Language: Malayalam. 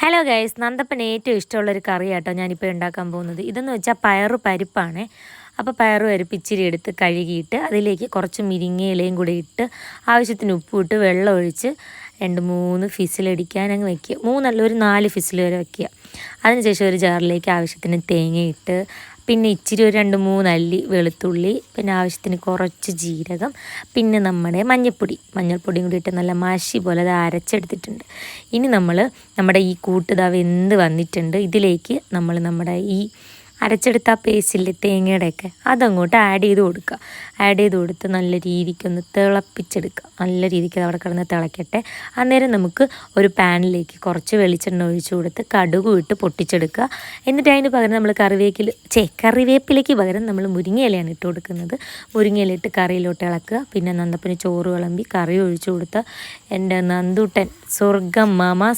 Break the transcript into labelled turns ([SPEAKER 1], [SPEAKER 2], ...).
[SPEAKER 1] ഹലോ ഗൈസ്, നന്ദപ്പന് ഏറ്റവും ഇഷ്ടമുള്ളൊരു കറിയാട്ടോ ഞാനിപ്പോൾ ഉണ്ടാക്കാൻ പോകുന്നത്. ഇതെന്ന് വെച്ചാൽ പരിപ്പാണ്. അപ്പോൾ പരിപ്പ് ഇച്ചിരി എടുത്ത് കഴുകിയിട്ട് അതിലേക്ക് കുറച്ച് മുരിങ്ങയിലയും കൂടി ഇട്ട് ആവശ്യത്തിന് ഉപ്പിട്ട് വെള്ളം ഒഴിച്ച് 2-3 ഫിസിലടിക്കാൻ അങ്ങ് വയ്ക്കുക. 3 അല്ല, ഒരു 4 ഫിസിൽ വരെ വയ്ക്കുക. അതിനുശേഷം ഒരു ജാറിലേക്ക് ആവശ്യത്തിന് തേങ്ങയിട്ട്, പിന്നെ ഇച്ചിരി ഒരു 2-3 അല്ലി വെളുത്തുള്ളി, പിന്നെ ആവശ്യത്തിന് കുറച്ച് ജീരകം, പിന്നെ നമ്മുടെ മഞ്ഞൾപ്പൊടിയും കൂടി ഇട്ട് നല്ല മഷി പോലെ അത് അരച്ചെടുത്തിട്ടുണ്ട്. ഇനി നമ്മുടെ ഈ കൂട്ട് വെന്ത് വന്നിട്ടുണ്ട്. ഇതിലേക്ക് നമ്മുടെ ഈ അരച്ചെടുത്ത പേസ്റ്റില്ലേ തേങ്ങയുടെയൊക്കെ, അതങ്ങോട്ട് ആഡ് ചെയ്ത് കൊടുത്ത് നല്ല രീതിക്കൊന്ന് തിളപ്പിച്ചെടുക്കുക. നല്ല രീതിക്ക് അത് അവിടെ കിടന്ന് തിളയ്ക്കട്ടെ. അന്നേരം നമുക്ക് ഒരു പാനിലേക്ക് കുറച്ച് വെളിച്ചെണ്ണ ഒഴിച്ചു കൊടുത്ത് കടുകും ഇട്ട് പൊട്ടിച്ചെടുക്കുക. എന്നിട്ട് അതിന് പകരം നമ്മൾ കറിവേപ്പിലേക്ക് പകരം നമ്മൾ മുരിങ്ങയിലയാണ് ഇട്ട് കൊടുക്കുന്നത്. മുരിങ്ങയിലിട്ട് കറിയിലോട്ട് ഇളക്കുക. പിന്നെ നന്ദപ്പന് ചോറ് വിളമ്പി കറി ഒഴിച്ചു കൊടുത്ത് എൻ്റെ നന്ദൂട്ടൻ സ്വർഗ്ഗം മാമ